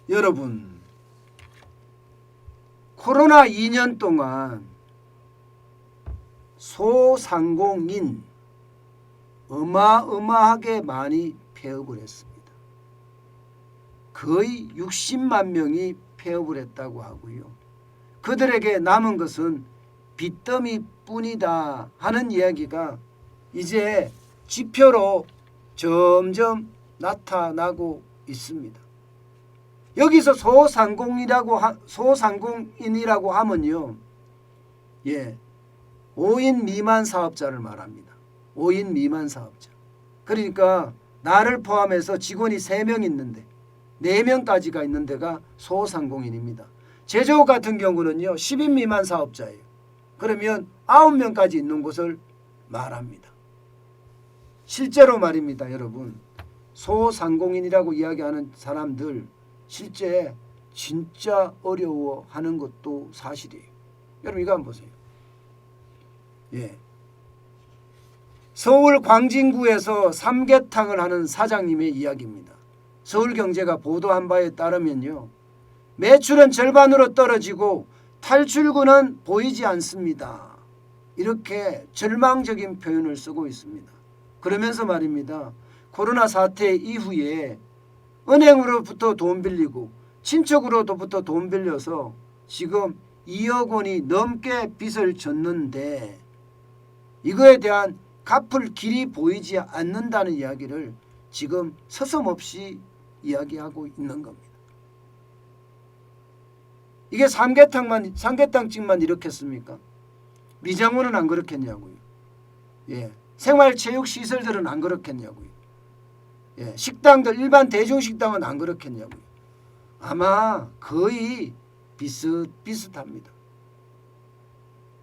여러분, 코로나 2년 동안 소상공인 어마어마하게 많이 폐업을 했습니다. 거의 60만 명이 폐업을 했다고 하고요. 그들에게 남은 것은 빚더미뿐이다 하는 이야기가 이제 지표로 점점 나타나고 있습니다. 여기서 소상공인이라고 하면요, 5인 미만 사업자를 말합니다. 5인 미만 사업자. 그러니까 나를 포함해서 직원이 3명 있는데 4명까지가 있는 데가 소상공인입니다. 제조업 같은 경우는요 10인 미만 사업자예요. 그러면 9명까지 있는 곳을 말합니다. 실제로 말입니다. 여러분, 소상공인이라고 이야기하는 사람들 실제 진짜 어려워하는 것도 사실이에요. 여러분 이거 한번 보세요. 서울 광진구에서 삼계탕을 하는 사장님의 이야기입니다. 서울경제가 보도한 바에 따르면요, 매출은 절반으로 떨어지고 탈출구는 보이지 않습니다. 이렇게 절망적인 표현을 쓰고 있습니다. 그러면서 말입니다, 코로나 사태 이후에 은행으로부터 돈 빌리고 친척으로부터 돈 빌려서 지금 2억 원이 넘게 빚을 졌는데 이거에 대한 갚을 길이 보이지 않는다는 이야기를 지금 서슴없이 이야기하고 있는 겁니다. 이게 삼계탕집만 이렇겠습니까? 미장원은 안 그렇겠냐고요. 생활체육시설들은 안 그렇겠냐고요. 식당들, 일반 대중식당은 안 그렇겠냐고요. 아마 거의 비슷비슷합니다.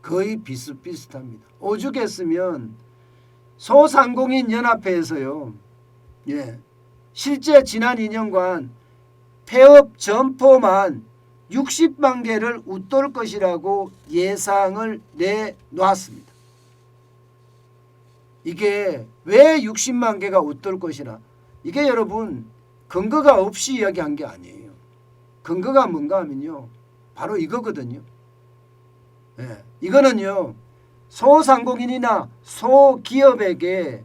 거의 비슷비슷합니다. 오죽했으면 소상공인 연합회에서요, 실제 지난 2년간 폐업 점포만 60만 개를 웃돌 것이라고 예상을 내놓았습니다. 이게 왜 60만 개가 웃돌 것이라, 이게 여러분 근거가 없이 이야기한 게 아니에요. 근거가 뭔가 하면요, 바로 이거거든요. 이거는요, 소상공인이나 소기업에게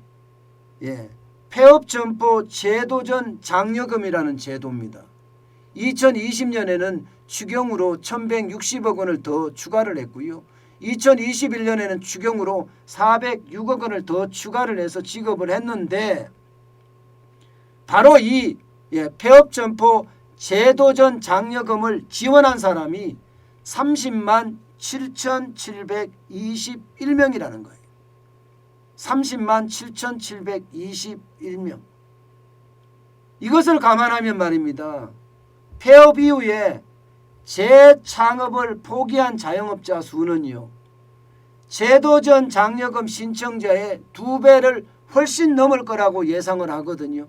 폐업점포 제도전 장려금이라는 제도입니다. 2020년에는 추경으로 1160억 원을 더 추가를 했고요. 2021년에는 추경으로 406억 원을 더 추가를 해서 지급을 했는데, 바로 이 폐업점포 제도전 장려금을 지원한 사람이 30만 7,721명이라는 거예요. 30만 7,721명. 이것을 감안하면 말입니다, 폐업 이후에 재창업을 포기한 자영업자 수는요, 제도전 장려금 신청자의 2배를 훨씬 넘을 거라고 예상을 하거든요.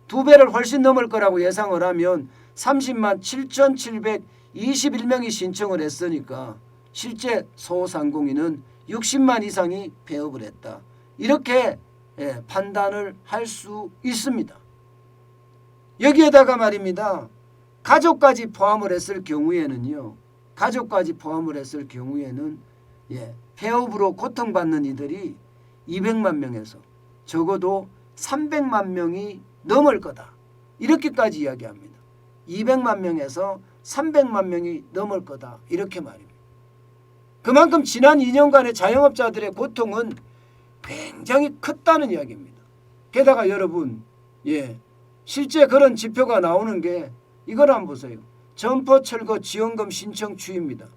2배를 훨씬 넘을 거라고 예상을 하면 30만 7,721명이 신청을 했으니까 실제 소상공인은 60만 이상이 폐업을 했다. 이렇게 판단을 할 수 있습니다. 여기에다가 말입니다, 가족까지 포함을 했을 경우에는요, 폐업으로 고통받는 이들이 200만 명에서 적어도 300만 명이 넘을 거다. 이렇게까지 이야기합니다. 200만 명에서 300만 명이 넘을 거다. 이렇게 말입니다. 그만큼 지난 2년간의 자영업자들의 고통은 굉장히 컸다는 이야기입니다. 게다가 여러분, 실제 그런 지표가 나오는 게 이걸 한번 보세요. 점포 철거 지원금 신청 추이입니다.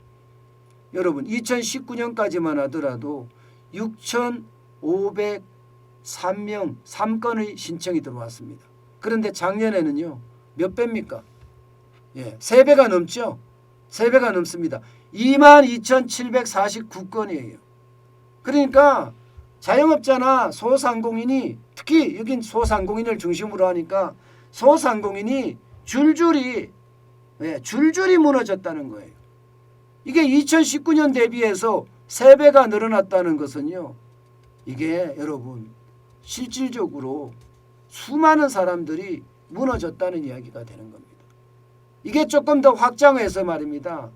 여러분 2019년까지만 하더라도 6,503명 3건의 신청이 들어왔습니다. 그런데 작년에는요, 몇 배입니까? 3배가 넘죠. 3배가 넘습니다. 22,749건이에요. 그러니까 자영업자나 소상공인이, 특히 여긴 소상공인을 중심으로 하니까 소상공인이 줄줄이 무너졌다는 거예요. 이게 2019년 대비해서 3배가 늘어났다는 것은요, 이게 여러분 실질적으로 수많은 사람들이 무너졌다는 이야기가 되는 겁니다. 이게 조금 더 확장해서 말입니다.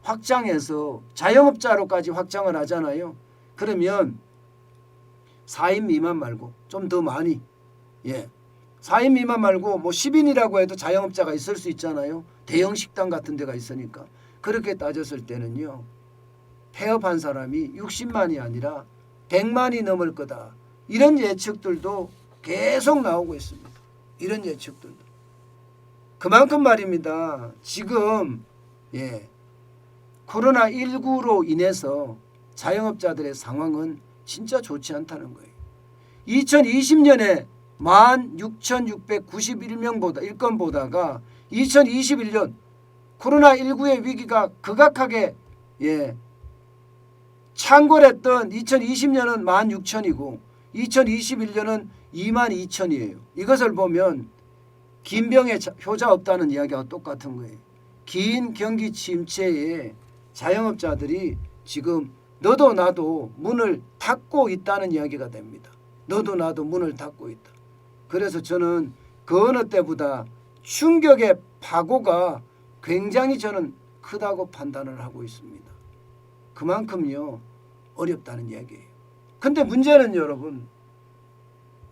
확장해서 자영업자로까지 확장을 하잖아요. 그러면 4인 미만 말고 좀 더 많이 4인 미만 말고 뭐 10인이라고 해도 자영업자가 있을 수 있잖아요. 대형 식당 같은 데가 있으니까. 그렇게 따졌을 때는요. 폐업한 사람이 60만이 아니라 100만이 넘을 거다. 이런 예측들도 계속 나오고 있습니다. 이런 예측들도. 그만큼 말입니다. 지금 코로나19로 인해서 자영업자들의 상황은 진짜 좋지 않다는 거예요. 2020년에 16,691명보다 일건보다가 2021년 코로나19의 위기가 극악하게 창궐했던 2020년은 16,000이고 2021년은 22,000이에요. 이것을 보면 긴 병에 효자 없다는 이야기와 똑같은 거예요. 긴 경기 침체에 자영업자들이 지금 너도 나도 문을 닫고 있다는 이야기가 됩니다. 너도 나도 문을 닫고 있다. 그래서 저는 그 어느 때보다 충격의 파고가 굉장히 저는 크다고 판단을 하고 있습니다. 그만큼요 어렵다는 이야기예요. 근데 문제는 여러분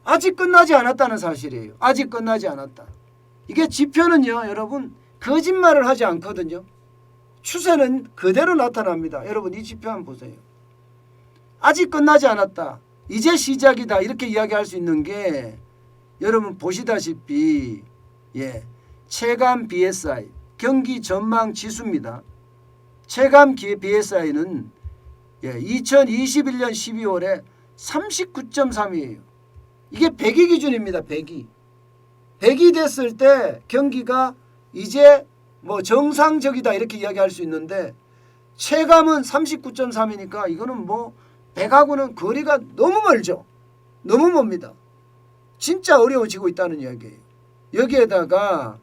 아직 끝나지 않았다는 사실이에요. 아직 끝나지 않았다. 이게 지표는요 여러분 거짓말을 하지 않거든요. 추세는 그대로 나타납니다. 여러분 이 지표 한번 보세요. 아직 끝나지 않았다. 이제 시작이다. 이렇게 이야기할 수 있는 게 여러분 보시다시피 체감 BSI 경기 전망 지수입니다. 체감 BSI는 2021년 12월에 39.3이에요. 이게 100이 기준입니다. 100이. 100이 됐을 때 경기가 이제 뭐 정상적이다 이렇게 이야기할 수 있는데 체감은 39.3이니까 이거는 뭐 100하고는 거리가 너무 멀죠. 너무 멉니다. 진짜 어려워지고 있다는 이야기예요. 여기에다가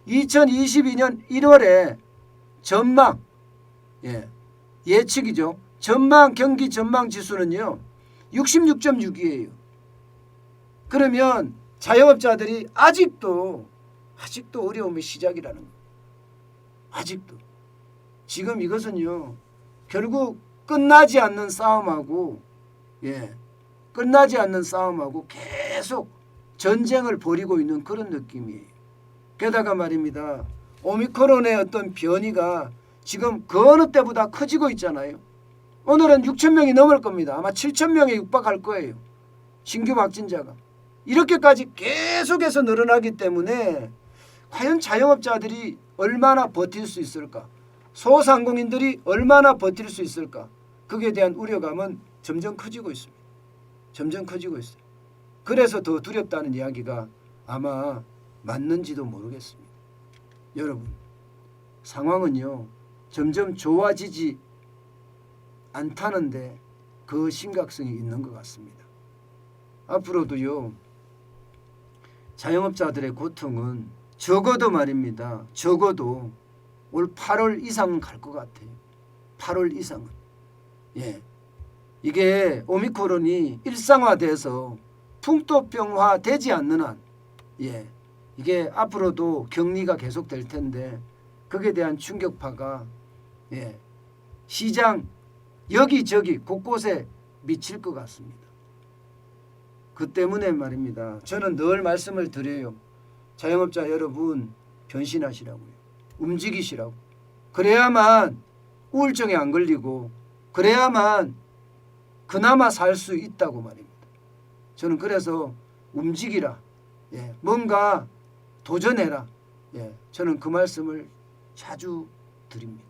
2022년 1월에 전망 예측이죠. 전망 경기 전망 지수는요 66.6이에요. 그러면 자영업자들이 아직도 어려움의 시작이라는 거예요. 아직도. 지금 이것은요 결국 끝나지 않는 싸움하고 끝나지 않는 싸움하고 계속 전쟁을 벌이고 있는 그런 느낌이에요. 게다가 말입니다. 오미크론의 어떤 변이가 지금 그 어느 때보다 커지고 있잖아요. 오늘은 6,000명이 넘을 겁니다. 아마 7,000명에 육박할 거예요. 신규 확진자가. 이렇게까지 계속해서 늘어나기 때문에 과연 자영업자들이 얼마나 버틸 수 있을까? 소상공인들이 얼마나 버틸 수 있을까? 거기에 대한 우려감은 점점 커지고 있습니다. 점점 커지고 있어요. 그래서 더 두렵다는 이야기가 아마 맞는지도 모르겠습니다. 여러분 상황은요 점점 좋아지지 않다는데 그 심각성이 있는 것 같습니다. 앞으로도요 자영업자들의 고통은 적어도 말입니다. 적어도 올 8월 이상은 갈 것 같아요. 8월 이상은. 이게 오미크론이 일상화돼서 풍토병화 되지 않는 한 이게 앞으로도 격리가 계속될 텐데 거기에 대한 충격파가 시장 여기저기 곳곳에 미칠 것 같습니다. 그 때문에 말입니다. 저는 늘 말씀을 드려요. 자영업자 여러분 변신하시라고요. 움직이시라고. 그래야만 우울증에 안 걸리고 그래야만 그나마 살 수 있다고 말입니다. 저는 그래서 움직이라. 뭔가 도전해라. 저는 그 말씀을 자주 드립니다.